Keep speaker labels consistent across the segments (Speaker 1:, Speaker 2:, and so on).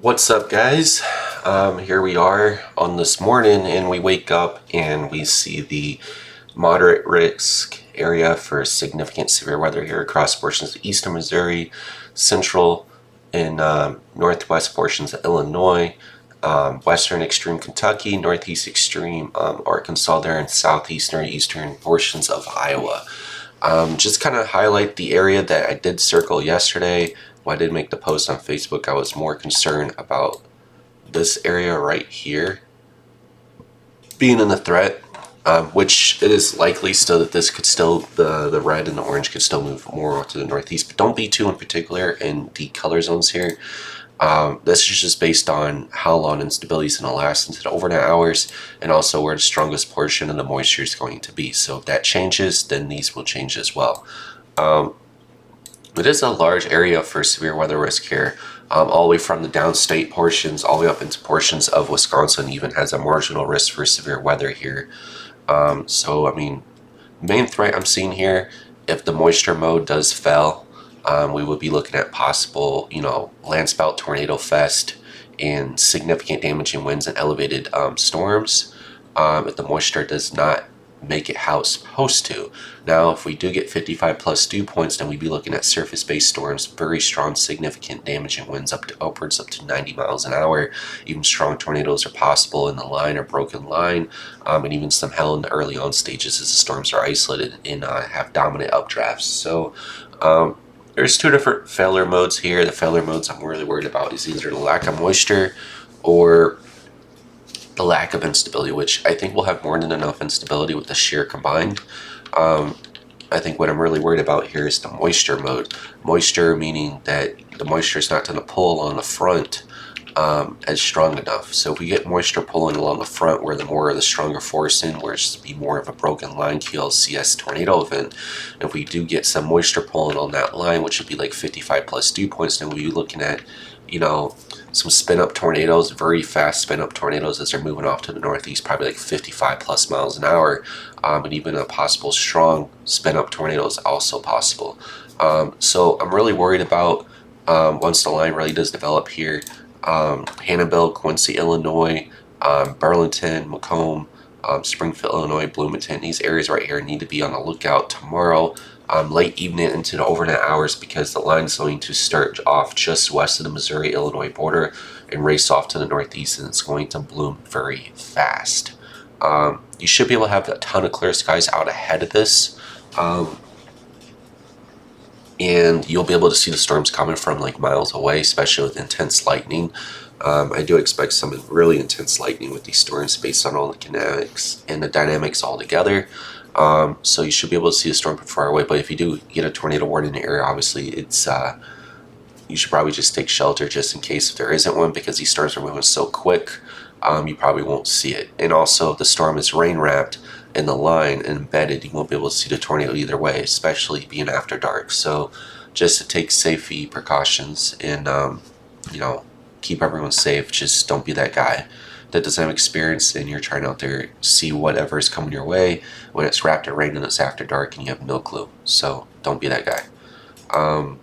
Speaker 1: What's up, guys? Here we are on this morning, and we wake up and we see the moderate risk area for significant severe weather here across portions of eastern Missouri, central and northwest portions of Illinois, western extreme Kentucky, northeast extreme Arkansas there, and southeastern eastern portions of Iowa. Just kind of highlight the area that I did circle yesterday. When I did make the post on Facebook, I was more concerned about this area right here being in the threat, which it is likely still that this could still, the red and the orange could still move more to the northeast, but don't be too in particular in the color zones here. This is just based on how long instability is going to last into the overnight hours, and also where the strongest portion of the moisture is going to be. So if that changes, then these will change as well. It is a large area for severe weather risk here. all the way from the downstate portions all the way up into portions of Wisconsin. Even has a marginal risk for severe weather here. So I mean, main threat I'm seeing here, if the moisture mode does fail, we would be looking at possible, landspout tornado fest and significant damaging winds and elevated storms if the moisture does not make it how it's supposed to. Now, if we do get 55 plus dew points, then we'd be looking at surface-based storms, very strong, significant damaging winds up to upwards up to 90 miles an hour. Even strong tornadoes are possible in the line or broken line, and even some hell in the early on stages as the storms are isolated and have dominant updrafts. So there's two different failure modes here. The failure modes I'm really worried about is either the lack of moisture or the lack of instability, which I think we'll have more than enough instability with the shear combined. I think what I'm really worried about here is the moisture mode. Moisture meaning that the moisture is not going to pull on the front as strong enough. So if we get moisture pulling along the front where the more of the stronger force in, where it's be more of a broken line QLCS tornado event, if we do get some moisture pulling on that line, which would be like 55 plus dew points, then we'll be looking at, some spin-up tornadoes, very fast spin-up tornadoes as they're moving off to the northeast, probably like 55 plus miles an hour, and even a possible strong spin-up tornado is also possible. So I'm really worried about once the line really does develop here, Hannibal, Quincy, Illinois, Burlington, Macomb, Springfield, Illinois, Bloomington. These areas right here need to be on the lookout tomorrow, late evening into the overnight hours, because the line is going to start off just west of the Missouri-Illinois border and race off to the northeast, and it's going to bloom very fast. You should be able to have a ton of clear skies out ahead of this, and you'll be able to see the storms coming from like miles away, especially with intense lightning. I do expect some really intense lightning with these storms based on all the kinetics and the dynamics all together. So you should be able to see the storm from far away. But if you do get a tornado warning in the area, obviously it's you should probably just take shelter just in case if there isn't one, because these storms are moving so quick. You probably won't see it. And also, if the storm is rain wrapped in the line and embedded, you won't be able to see the tornado either way, especially being after dark. So just to take safety precautions and keep everyone safe. Just don't be that guy that doesn't have experience and you're trying out there see whatever is coming your way when it's wrapped in rain and it's after dark and you have no clue. So don't be that guy. And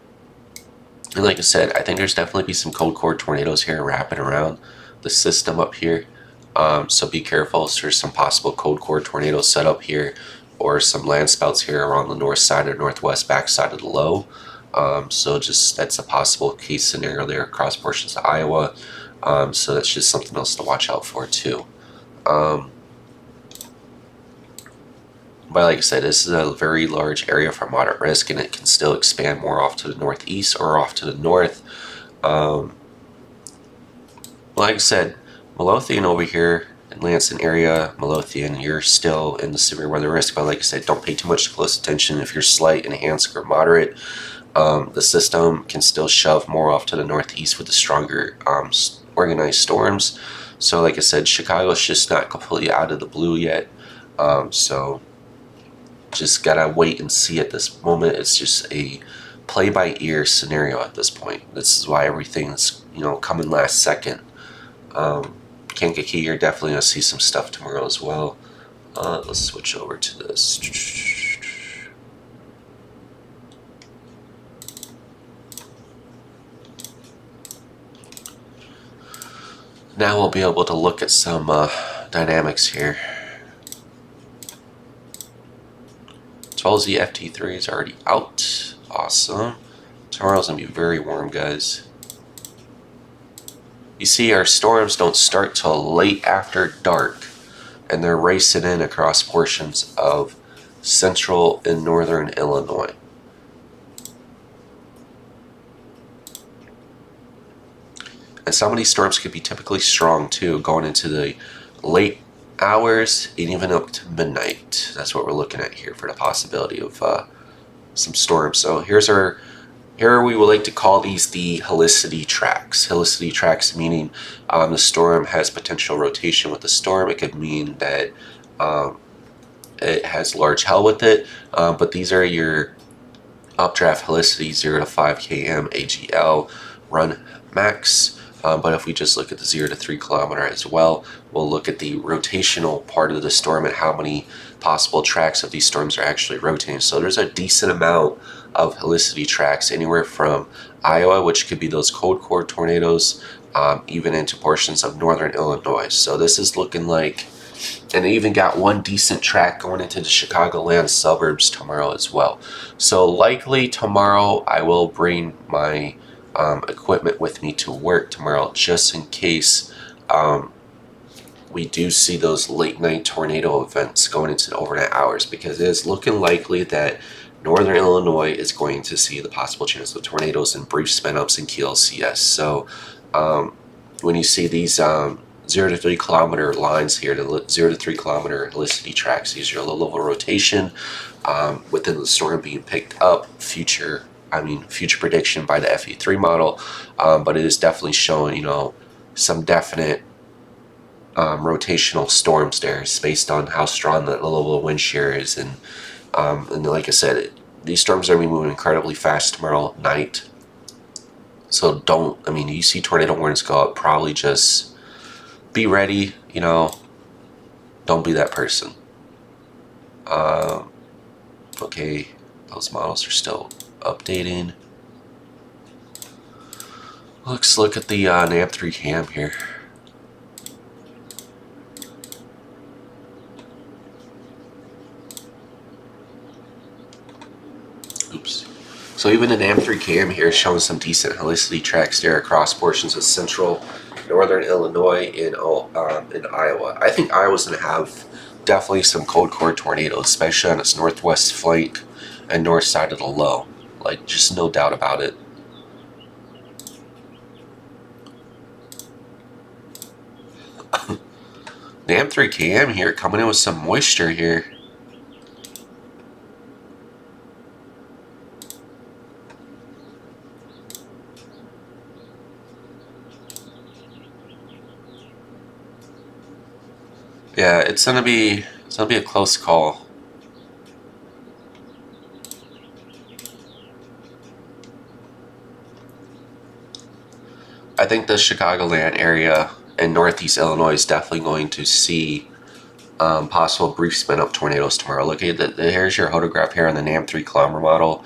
Speaker 1: like I said, I think there's definitely be some cold core tornadoes here wrapping around the system up here. So be careful. So there's some possible cold core tornadoes set up here, or some land spouts here around the north side or northwest backside of the low. So just that's a possible case scenario there across portions of Iowa. So that's just something else to watch out for too. But like I said, this is a very large area for moderate risk, and it can still expand more off to the northeast or off to the north. Like I said, Midlothian over here in Lansing area, Midlothian, you're still in the severe weather risk. But like I said, don't pay too much close attention. If you're slight, enhanced, or moderate, the system can still shove more off to the northeast with the stronger organized storms. So like I said, Chicago's just not completely out of the blue yet. So just gotta wait and see at this moment. It's just a play-by-ear scenario at this point. This is why everything's coming last second. Kankakee, you're definitely gonna see some stuff tomorrow as well. Let's switch over to this. Now we'll be able to look at some dynamics here. 12Z FT3 is already out. Awesome. Tomorrow's gonna be very warm, guys. You see, our storms don't start till late after dark, and they're racing in across portions of central and northern Illinois. And some of these storms could be typically strong too, going into the late hours and even up to midnight. That's what we're looking at here for the possibility of some storms. So here we would like to call these the helicity tracks. Helicity tracks meaning the storm has potential rotation with the storm. It could mean that it has large hell with it, but these are your updraft helicity 0 to 5 km AGL, run max. But if we just look at the 0 to 3 kilometer as well, we'll look at the rotational part of the storm and how many possible tracks of these storms are actually rotating. So there's a decent amount of helicity tracks, anywhere from Iowa, which could be those cold core tornadoes, even into portions of northern Illinois. So this is looking like, and they even got one decent track going into the Chicagoland suburbs tomorrow as well. So likely tomorrow I will bring my equipment with me to work tomorrow, just in case we do see those late night tornado events going into the overnight hours, because it is looking likely that northern Illinois is going to see the possible chance of tornadoes and brief spin-ups in QLCS. So when you see these 0 to 3 kilometer lines here, the 0 to 3 kilometer helicity tracks, these are low level rotation within the storm being picked up, future prediction by the FE3 model, but it is definitely showing, you know, some definite rotational storms there. It's based on how strong that low level wind shear is, and like I said, these storms are going to be moving incredibly fast tomorrow night. So you see tornado warnings go up, probably just be ready, you know, don't be that person. Okay, those models are still updating. Let's look at the NAM3 cam here. Oops. So even the NAM3 cam here is showing some decent helicity tracks there across portions of central northern Illinois in Iowa. I think Iowa's going to have definitely some cold core tornadoes, especially on its northwest flank and north side of the low. Like, just no doubt about it. The M3KM here coming in with some moisture here. Yeah, it's gonna be a close call. I think the Chicagoland area and northeast Illinois is definitely going to see possible brief spin-up tornadoes tomorrow. Look at here's your photograph here on the NAM3 kilometer model,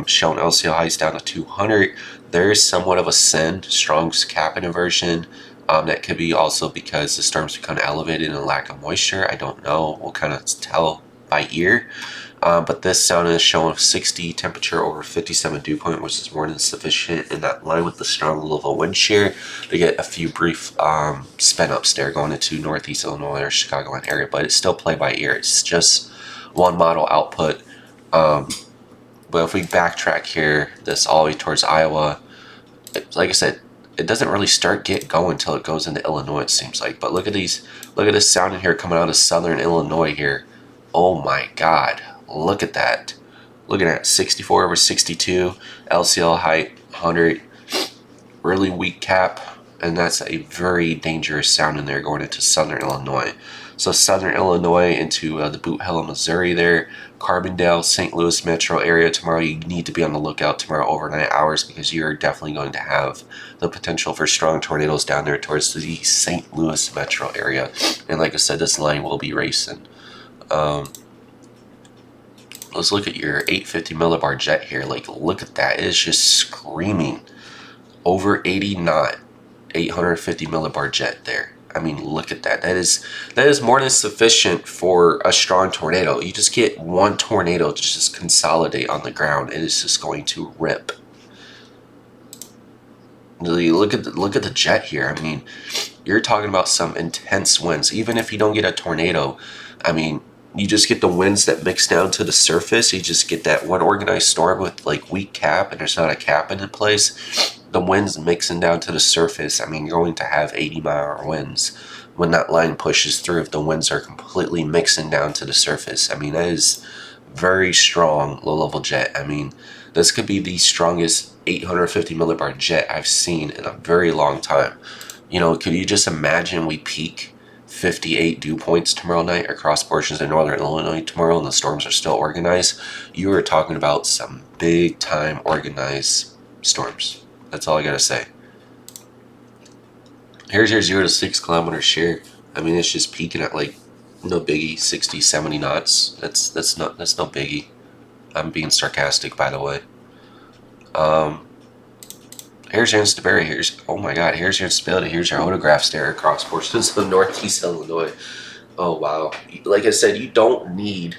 Speaker 1: showing LCL heights down to 200. There is somewhat of a send, strong cap inversion. That could be also because the storms become elevated and a lack of moisture. I don't know. We'll kind of tell by ear. But this sound is showing 60 temperature over 57 dew point, which is more than sufficient in that line with the strong level wind shear to get a few brief spin ups there going into northeast Illinois or Chicagoland area. But it's still play by ear. It's just one model output. But if we backtrack here, this all the way towards Iowa, like I said, it doesn't really get going until it goes into Illinois, it seems like. But look at this sound in here coming out of southern Illinois here. Oh my God. Look at that. Looking at 64 over 62, LCL height 100, really weak cap, and that's a very dangerous sound in there going into southern Illinois. So southern Illinois into the Boot Hill, Missouri there, Carbondale, St. Louis metro area tomorrow. You need to be on the lookout tomorrow overnight hours, because you're definitely going to have the potential for strong tornadoes down there towards the St. Louis metro area. And like I said, this line will be racing. Let's look at your 850 millibar jet here. Like, look at that. It is just screaming over 80 knot, 850 millibar jet there. I mean, look at that. That is more than sufficient for a strong tornado. You just get one tornado to just consolidate on the ground. It is just going to rip. Look at the jet here. I mean, you're talking about some intense winds. Even if you don't get a tornado, I mean, you just get the winds that mix down to the surface. You just get that one organized storm with like weak cap, and there's not a cap in place. The winds mixing down to the surface. I mean, you're going to have 80-mile-an-hour winds when that line pushes through, if the winds are completely mixing down to the surface. I mean, that is very strong low-level jet. I mean, this could be the strongest 850 millibar jet I've seen in a very long time. You know, could you just imagine we peak 58 dew points tomorrow night across portions of northern Illinois tomorrow, and the storms are still organized? You are talking about some big time organized storms. That's all I gotta say. Here's your 0 to 6 kilometer shear. I mean, it's just peaking at like no biggie, 60, 70 knots. That's no biggie. I'm being sarcastic, by the way. Here's your instability. Oh my god, here's your instability. Here's your photographs there across portions of northeast Illinois. Oh wow. Like I said, you don't need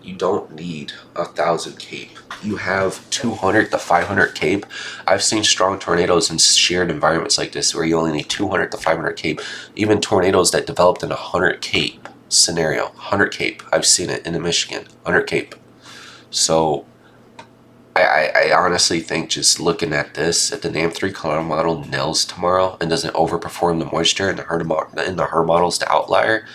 Speaker 1: 1,000 cape. You have 200 to 500 cape. I've seen strong tornadoes in shared environments like this where you only need 200 to 500 cape. Even tornadoes that developed in a 100 cape scenario. 100 cape. I've seen it in Michigan. 100 cape. So I honestly think just looking at this, if the NAM 3 kilometer model nails tomorrow and doesn't overperform the moisture in the HER model's the outlier,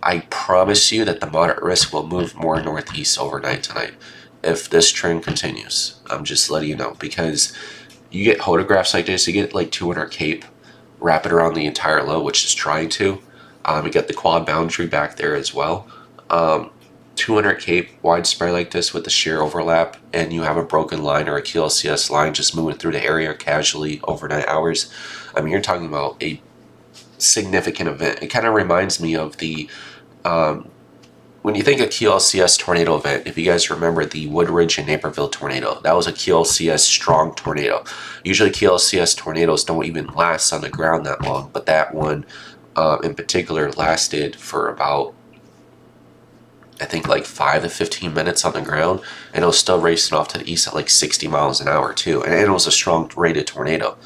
Speaker 1: I promise you that the moderate risk will move more northeast overnight tonight if this trend continues. I'm just letting you know, because you get photographs like this, you get like 200 cape, wrap it around the entire low, which is trying to. You got the quad boundary back there as well. 200 cape widespread like this with the shear overlap, and you have a broken line or a QLCS line just moving through the area casually overnight hours. I mean, you're talking about a significant event. It kind of reminds me of the when you think of QLCS tornado event, if you guys remember the Woodridge and Naperville tornado, that was a QLCS strong tornado. Usually QLCS tornadoes don't even last on the ground that long, but that one in particular lasted for about, I think, like 5 to 15 minutes on the ground, and it was still racing off to the east at like 60 miles an hour too, and it was a strong rated tornado.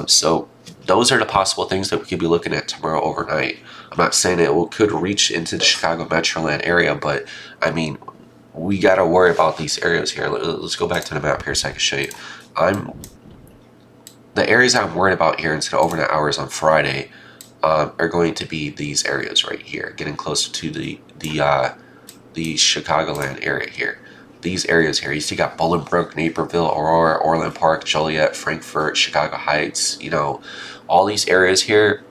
Speaker 1: So those are the possible things that we could be looking at tomorrow overnight. I'm not saying it could reach into the Chicago Metroland area, but I mean, we got to worry about these areas here. Let's go back to the map here so I can show you. The areas I'm worried about here into the overnight hours on Friday are going to be these areas right here, getting closer to the Chicagoland area here. These areas here, you see, got Bolingbrook, Naperville, Aurora, Orland Park, Joliet, Frankfort, Chicago Heights, you know, all these areas here,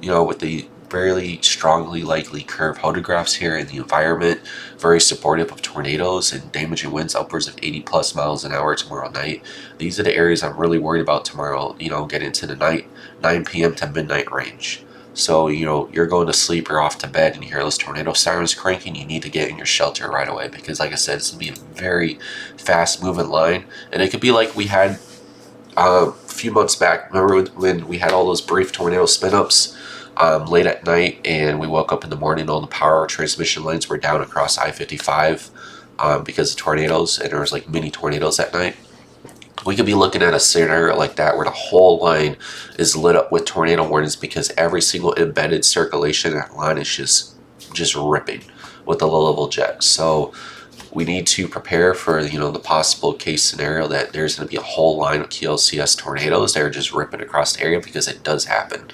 Speaker 1: you know, with the fairly strongly likely curve photographs here in the environment, very supportive of tornadoes and damaging winds upwards of 80 plus miles an hour tomorrow night. These are the areas I'm really worried about tomorrow, you know, getting into the night, 9 p.m. to midnight range. So, you know, you're going to sleep, you're off to bed, and you hear those tornado sirens cranking, you need to get in your shelter right away, because like I said, it's going to be a very fast moving line, and it could be like we had a few months back. Remember when we had all those brief tornado spin-ups late at night, and we woke up in the morning, all the power transmission lines were down across I-55 because of tornadoes, and there was like mini tornadoes at night. We could be looking at a scenario like that where the whole line is lit up with tornado warnings because every single embedded circulation in that line is just ripping with the low-level jet. So we need to prepare for, you know, the possible case scenario that there's going to be a whole line of QLCS tornadoes that are just ripping across the area, because it does happen.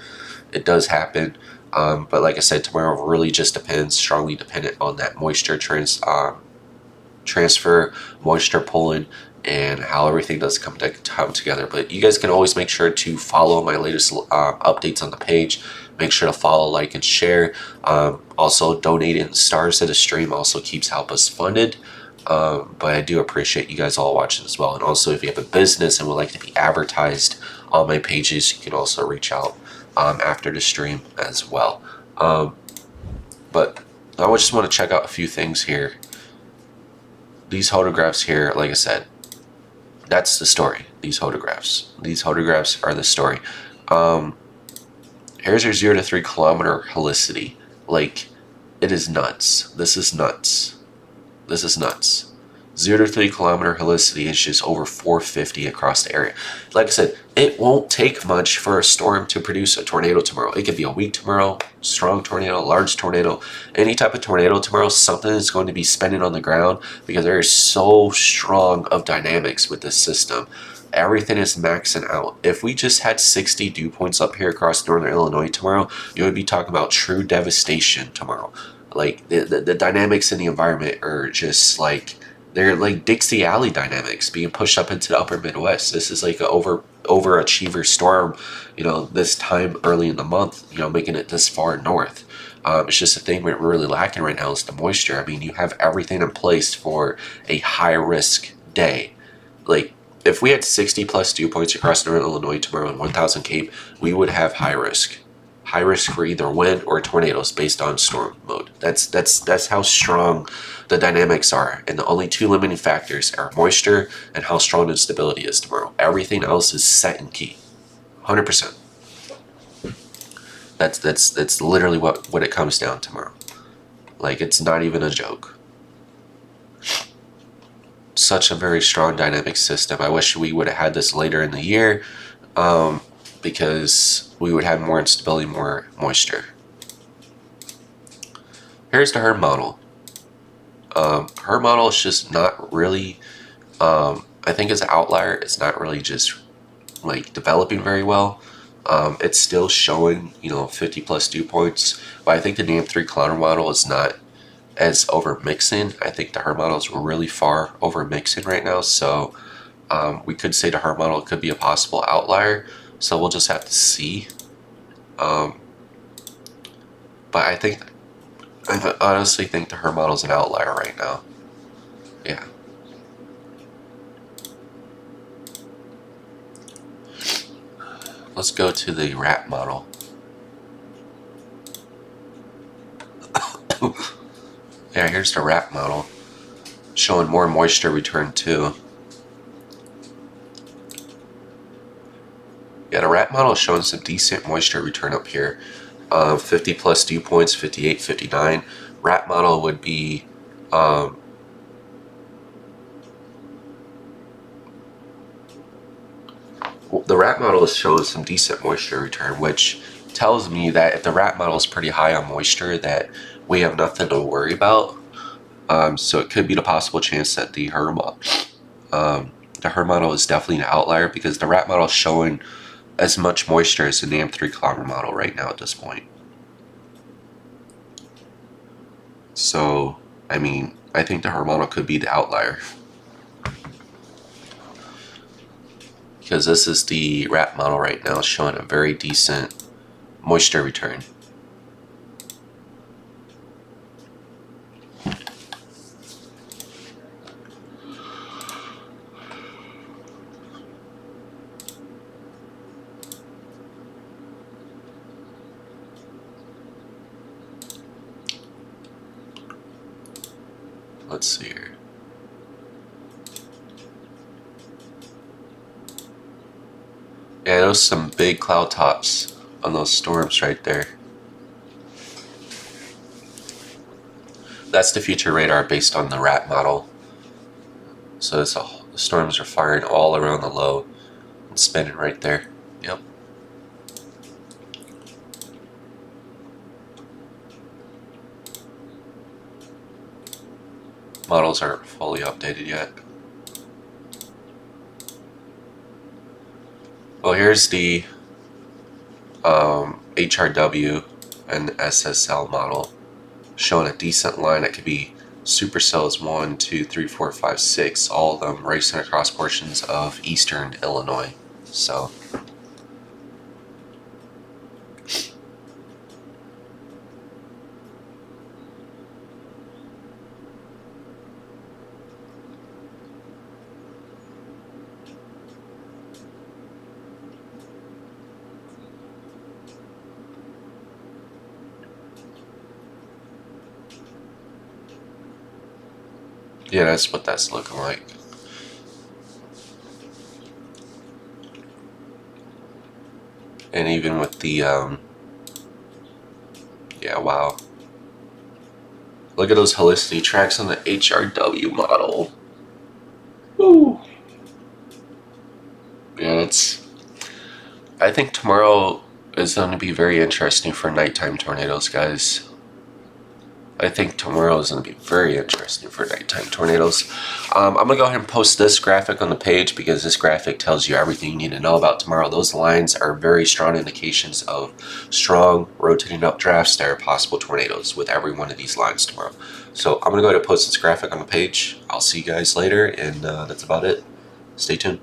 Speaker 1: It does happen. But like I said, tomorrow really just depends, strongly dependent on that moisture transfer, moisture pulling, and how everything does come together. But you guys can always make sure to follow my latest updates on the page. Make sure to follow, like, and share. Also, donating stars to the stream also keeps help us funded. But I do appreciate you guys all watching as well. And also, if you have a business and would like to be advertised on my pages, you can also reach out after the stream as well. But I just want to check out a few things here. These photographs here, like I said, that's the story. These photographs are the story. Here's your 0 to 3 kilometer helicity. Like, it is nuts. This is nuts. 0 to 3 kilometer helicity is just over 450 across the area. Like I said, it won't take much for a storm to produce a tornado tomorrow. It could be a weak tomorrow, strong tornado, large tornado, any type of tornado tomorrow. Something is going to be spinning on the ground because there is so strong of dynamics with this system. Everything is maxing out. If we just had 60 dew points up here across northern Illinois tomorrow, you would be talking about true devastation tomorrow. Like, the dynamics in the environment are just like, they're like Dixie Alley dynamics being pushed up into the upper Midwest. This is like an overachiever storm, you know, this time early in the month, you know, making it this far north. It's just a thing we're really lacking right now is the moisture. I mean, you have everything in place for a high risk day. Like, if we had 60 plus dew points across northern Illinois tomorrow in 1000 Cape, we would have high risk for either wind or tornadoes based on storm mode. That's how strong the dynamics are, and the only two limiting factors are moisture and how strong the stability is tomorrow. Everything else is set in key, 100%. That's literally what it comes down tomorrow. Like, it's not even a joke. Such a very strong dynamic system. I wish we would have had this later in the year, because we would have more instability, more moisture. Here's the HERM model. HERM model is just not really, I think it's an outlier. It's not really just like developing very well. It's still showing, 50 plus dew points, but I think the NAM3 clowner model is not as over mixing. I think the HERM model is really far over mixing right now, so we could say the HERM model could be a possible outlier. So we'll just have to see. But I honestly think the HERM model is an outlier right now. Yeah. Let's go to the RAP model. Yeah, here's the RAP model, showing more moisture return too. Yeah, the RAP model is showing some decent moisture return up here. 50 plus dew points, 58, 59. RAP model would be the RAP model is showing some decent moisture return, which tells me that if the RAP model is pretty high on moisture, that we have nothing to worry about. So it could be the possible chance that the HERM model is definitely an outlier, because the RAP model is showing as much moisture as the NAM3 clowner model right now at this point. So, I mean, I think the HERM model could be the outlier, because this is the RAP model right now, showing a very decent moisture return. Let's see here. Yeah, those some big cloud tops on those storms right there. That's the future radar based on the RAP model. So the storms are firing all around the low and spinning right there. Yep. Models aren't fully updated yet. Well, here's the HRW and SSL model, showing a decent line that could be supercells 1, 2, 3, 4, 5, 6, all of them racing across portions of eastern Illinois. So yeah, that's what that's looking like. And even with the, yeah, wow. Look at those helicity tracks on the HRW model. Woo. Yeah, I think tomorrow is going to be very interesting for nighttime tornadoes, guys. I think tomorrow is going to be very interesting for nighttime tornadoes. I'm going to go ahead and post this graphic on the page, because this graphic tells you everything you need to know about tomorrow. Those lines are very strong indications of strong rotating updrafts that are possible tornadoes with every one of these lines tomorrow. So I'm going to go ahead and post this graphic on the page. I'll see you guys later, and that's about it. Stay tuned.